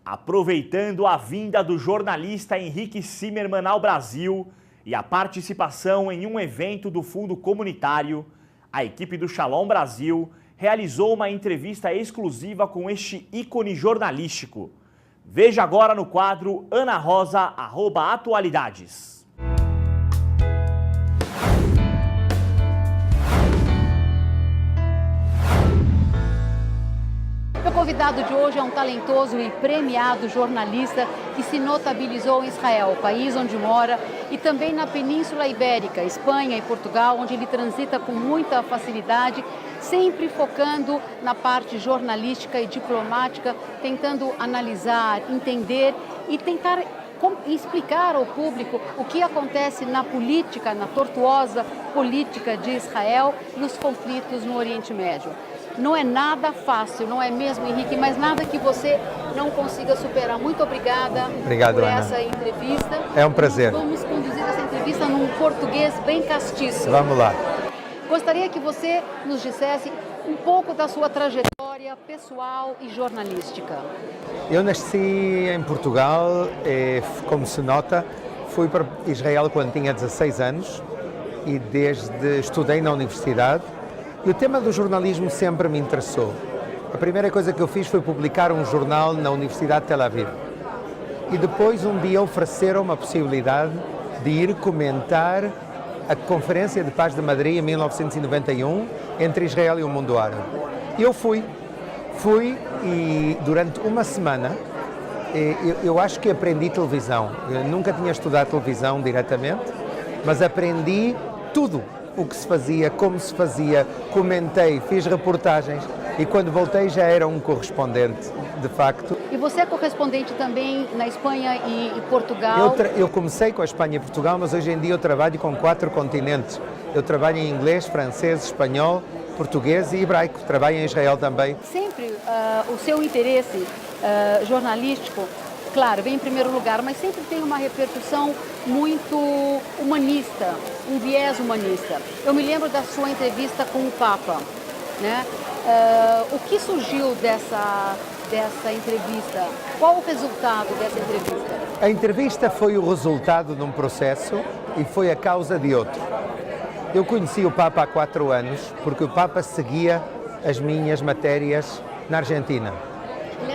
Aproveitando a vinda do jornalista Henrique Zimmermann ao Brasil e a participação em um evento do Fundo Comunitário, a equipe do Shalom Brasil realizou uma entrevista exclusiva com este ícone jornalístico. Veja agora no quadro Ana Rosa, @atualidades. O convidado de hoje é um talentoso e premiado jornalista que se notabilizou em Israel, país onde mora, e também na Península Ibérica, Espanha e Portugal, onde ele transita com muita facilidade, sempre focando na parte jornalística e diplomática, tentando analisar, entender e tentar explicar ao público o que acontece na política, na tortuosa política de Israel e os conflitos no Oriente Médio. Não é nada fácil, não é mesmo, Henrique, mas nada que você não consiga superar. Muito obrigada. Obrigado, por Ana. Essa entrevista. É um prazer. Nós vamos conduzir essa entrevista num português bem castiço. Vamos lá. Gostaria que você nos dissesse um pouco da sua trajetória pessoal e jornalística. Eu nasci em Portugal, como se nota, fui para Israel quando tinha 16 anos e estudei na universidade. E o tema do jornalismo sempre me interessou. A primeira coisa que eu fiz foi publicar um jornal na Universidade de Tel Aviv. E depois um dia ofereceram-me a possibilidade de ir comentar a Conferência de Paz de Madrid em 1991 entre Israel e o mundo árabe. E eu fui e durante uma semana eu acho que aprendi televisão. Eu nunca tinha estudado televisão diretamente, mas aprendi tudo. O que se fazia, como se fazia, comentei, fiz reportagens e quando voltei já era um correspondente, de facto. E você é correspondente também na Espanha e Portugal? Eu comecei com a Espanha e Portugal, mas hoje em dia eu trabalho com 4 continentes. Eu trabalho em inglês, francês, espanhol, português e hebraico. Trabalho em Israel também. Sempre o seu interesse jornalístico, claro, vem em primeiro lugar, mas sempre tem uma repercussão muito humanista, um viés humanista. Eu me lembro da sua entrevista com o Papa, né? O que surgiu dessa entrevista? Qual o resultado dessa entrevista? A entrevista foi o resultado de um processo e foi a causa de outro. Eu conheci o Papa há 4 anos porque o Papa seguia as minhas matérias na Argentina.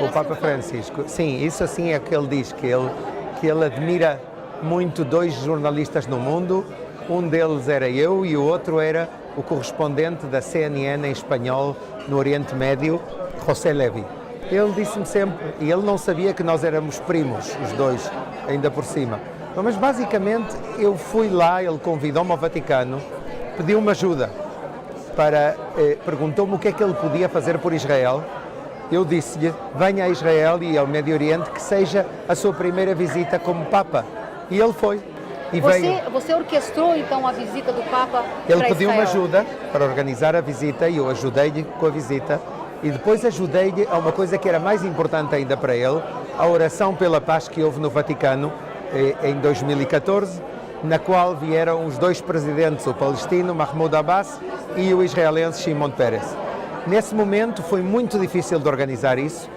O Papa Francisco. Sim, isso assim é o que ele diz, que ele admira muito 2 jornalistas no mundo. Um deles era eu e o outro era o correspondente da CNN em espanhol no Oriente Médio, José Levi. Ele disse-me sempre, e ele não sabia que nós éramos primos, os 2, ainda por cima. Mas basicamente eu fui lá, ele convidou-me ao Vaticano, pediu-me ajuda, perguntou-me o que é que ele podia fazer por Israel. Eu disse-lhe, venha a Israel e ao Médio Oriente, que seja a sua primeira visita como Papa. E ele foi. E você orquestrou então a visita do Papa para Israel? Ele pediu-me ajuda para organizar a visita e eu ajudei-lhe com a visita. E depois ajudei-lhe a uma coisa que era mais importante ainda para ele, a oração pela paz que houve no Vaticano em 2014, na qual vieram os 2 presidentes, o palestino Mahmoud Abbas e o israelense Shimon Peres. Nesse momento foi muito difícil de organizar isso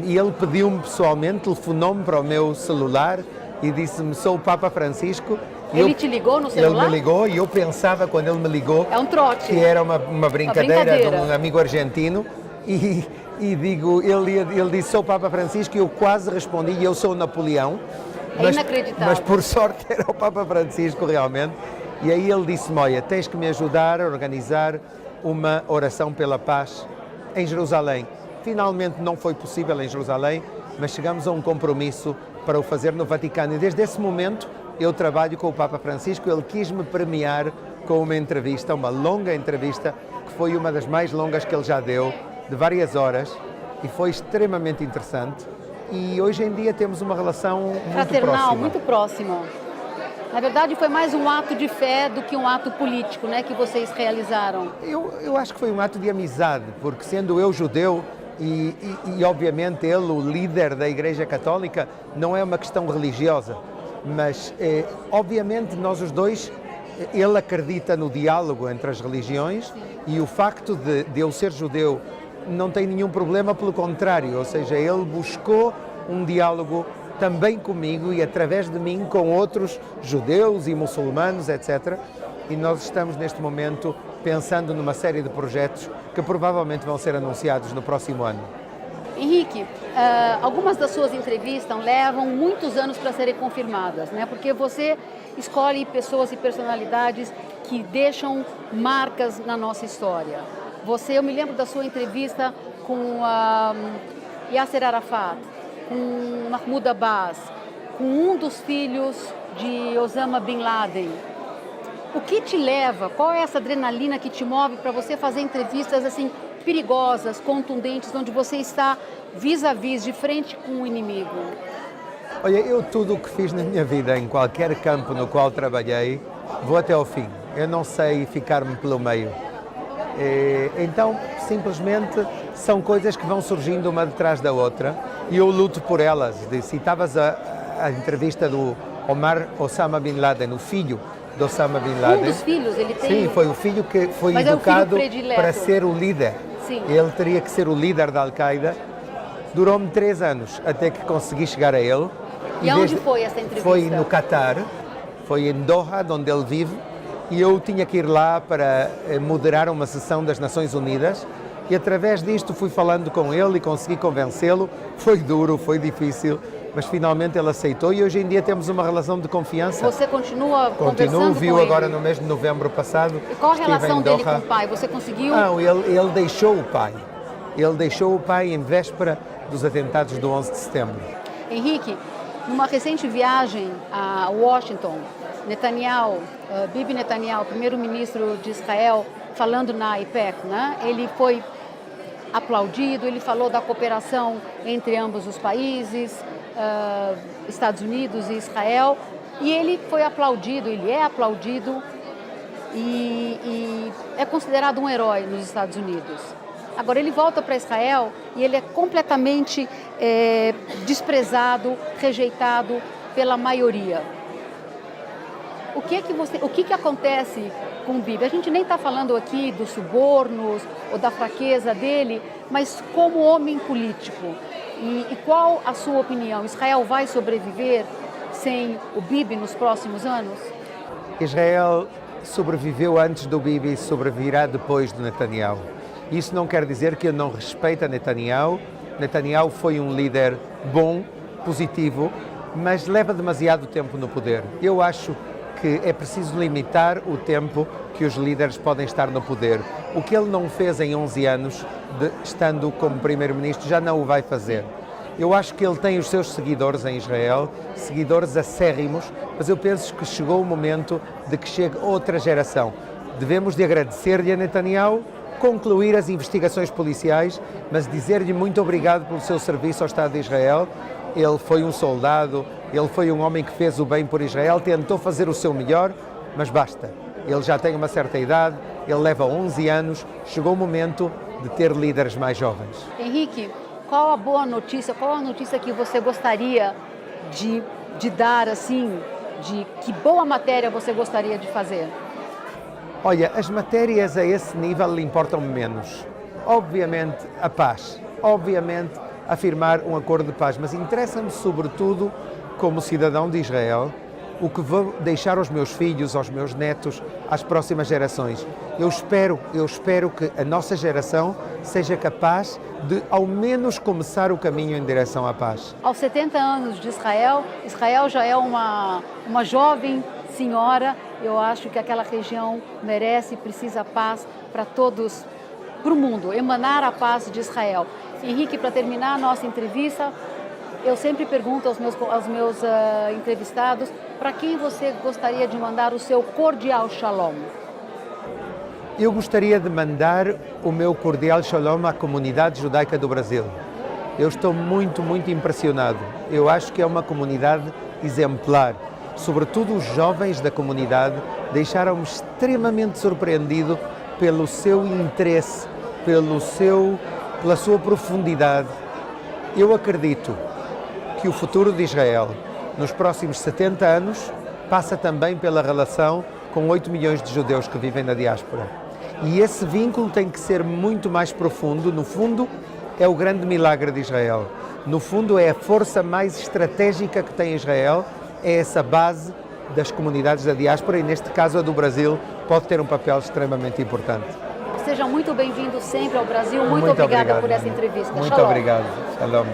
e ele pediu-me pessoalmente, telefonou-me para o meu celular e disse-me, sou o Papa Francisco. Ele te ligou no celular? Ele me ligou e eu pensava, quando ele me ligou, é um trote, que era uma brincadeira de um amigo argentino e ele disse, sou o Papa Francisco e eu quase respondi, eu sou o Napoleão. Inacreditável. Mas por sorte era o Papa Francisco realmente. E aí ele disse-me, olha, tens que me ajudar a organizar uma oração pela paz em Jerusalém. Finalmente não foi possível em Jerusalém, mas chegamos a um compromisso para o fazer no Vaticano. E desde esse momento eu trabalho com o Papa Francisco. Ele quis me premiar com uma entrevista, uma longa entrevista, que foi uma das mais longas que ele já deu, de várias horas, e foi extremamente interessante. E hoje em dia temos uma relação muito fraternal, próxima. muito próxima. Na verdade, foi mais um ato de fé do que um ato político, né, que vocês realizaram. Eu acho que foi um ato de amizade, porque sendo eu judeu e obviamente ele, o líder da Igreja Católica, não é uma questão religiosa, mas obviamente nós os dois, ele acredita no diálogo entre as religiões. Sim. E o facto de eu ser judeu não tem nenhum problema, pelo contrário, ou seja, ele buscou um diálogo também comigo e através de mim com outros judeus e muçulmanos, etc. E nós estamos neste momento pensando numa série de projetos que provavelmente vão ser anunciados no próximo ano. Henrique, algumas das suas entrevistas levam muitos anos para serem confirmadas, né? Porque você escolhe pessoas e personalidades que deixam marcas na nossa história. Eu me lembro da sua entrevista com Yasser Arafat, com Mahmoud Abbas, com um dos filhos de Osama Bin Laden. O que te leva, qual é essa adrenalina que te move para você fazer entrevistas assim perigosas, contundentes, onde você está vis-a-vis, de frente com o inimigo? Olha, eu tudo o que fiz na minha vida, em qualquer campo no qual trabalhei, vou até ao fim. Eu não sei ficar-me pelo meio. Então, simplesmente, são coisas que vão surgindo uma detrás da outra e eu luto por elas. Citavas a entrevista do Osama Bin Laden, o filho de Osama Bin Laden. Um dos filhos, ele tem... Sim, foi o filho que foi educado para ser o líder. Sim. Ele teria que ser o líder da Al-Qaeda. Durou-me 3 anos até que consegui chegar a ele. E aonde foi essa entrevista? Foi no Catar, foi em Doha, onde ele vive, e eu tinha que ir lá para moderar uma sessão das Nações Unidas e através disto fui falando com ele e consegui convencê-lo. Foi duro, foi difícil, mas finalmente ele aceitou e hoje em dia temos uma relação de confiança. Você continua conversando viu com agora ele? No mês de novembro passado. E qual a relação dele com o pai? Você conseguiu? Não, ele deixou o pai. Ele deixou o pai em véspera dos atentados do 11 de setembro. Henrique, numa recente viagem a Washington, Bibi Netanyahu, primeiro-ministro de Israel, falando na AIPAC, né? Ele foi aplaudido, ele falou da cooperação entre ambos os países, Estados Unidos e Israel, e ele foi aplaudido, ele é aplaudido e é considerado um herói nos Estados Unidos. Agora ele volta para Israel e ele é completamente desprezado, rejeitado pela maioria. O que acontece com o Bibi? A gente nem está falando aqui dos subornos ou da fraqueza dele, mas como homem político. E qual a sua opinião? Israel vai sobreviver sem o Bibi nos próximos anos? Israel sobreviveu antes do Bibi e sobreviverá depois do Netanyahu. Isso não quer dizer que eu não respeito a Netanyahu. Netanyahu foi um líder bom, positivo, mas leva demasiado tempo no poder. Eu acho que é preciso limitar o tempo que os líderes podem estar no poder. O que ele não fez em 11 anos, estando como primeiro-ministro, já não o vai fazer. Eu acho que ele tem os seus seguidores em Israel, seguidores acérrimos, mas eu penso que chegou o momento de que chegue outra geração. Devemos de agradecer-lhe a Netanyahu, concluir as investigações policiais, mas dizer-lhe muito obrigado pelo seu serviço ao Estado de Israel. Ele foi um soldado, ele foi um homem que fez o bem por Israel, tentou fazer o seu melhor, mas basta. Ele já tem uma certa idade, ele leva 11 anos, chegou o momento de ter líderes mais jovens. Henrique, qual a boa notícia, qual a notícia que você gostaria de dar, assim, que boa matéria você gostaria de fazer? Olha, as matérias a esse nível lhe importam menos. Obviamente a paz, obviamente afirmar um acordo de paz, mas interessa-me sobretudo, como cidadão de Israel, o que vou deixar aos meus filhos, aos meus netos, às próximas gerações. Eu espero que a nossa geração seja capaz de, ao menos, começar o caminho em direção à paz. Aos 70 anos de Israel já é uma jovem senhora. Eu acho que aquela região merece e precisa paz para todos, para o mundo, emanar a paz de Israel. Henrique, para terminar a nossa entrevista, eu sempre pergunto aos meus entrevistados, para quem você gostaria de mandar o seu cordial shalom? Eu gostaria de mandar o meu cordial shalom à comunidade judaica do Brasil. Eu estou muito impressionado. Eu acho que é uma comunidade exemplar. Sobretudo os jovens da comunidade deixaram-me extremamente surpreendido pelo seu interesse, pela sua profundidade. Eu acredito que o futuro de Israel, nos próximos 70 anos, passa também pela relação com 8 milhões de judeus que vivem na diáspora. E esse vínculo tem que ser muito mais profundo. No fundo, é o grande milagre de Israel. No fundo, é a força mais estratégica que tem Israel, é essa base das comunidades da diáspora e, neste caso, a do Brasil, pode ter um papel extremamente importante. Seja muito bem-vindo sempre ao Brasil. Muito obrigada por essa entrevista. Muito Shalom. obrigado. Shalom.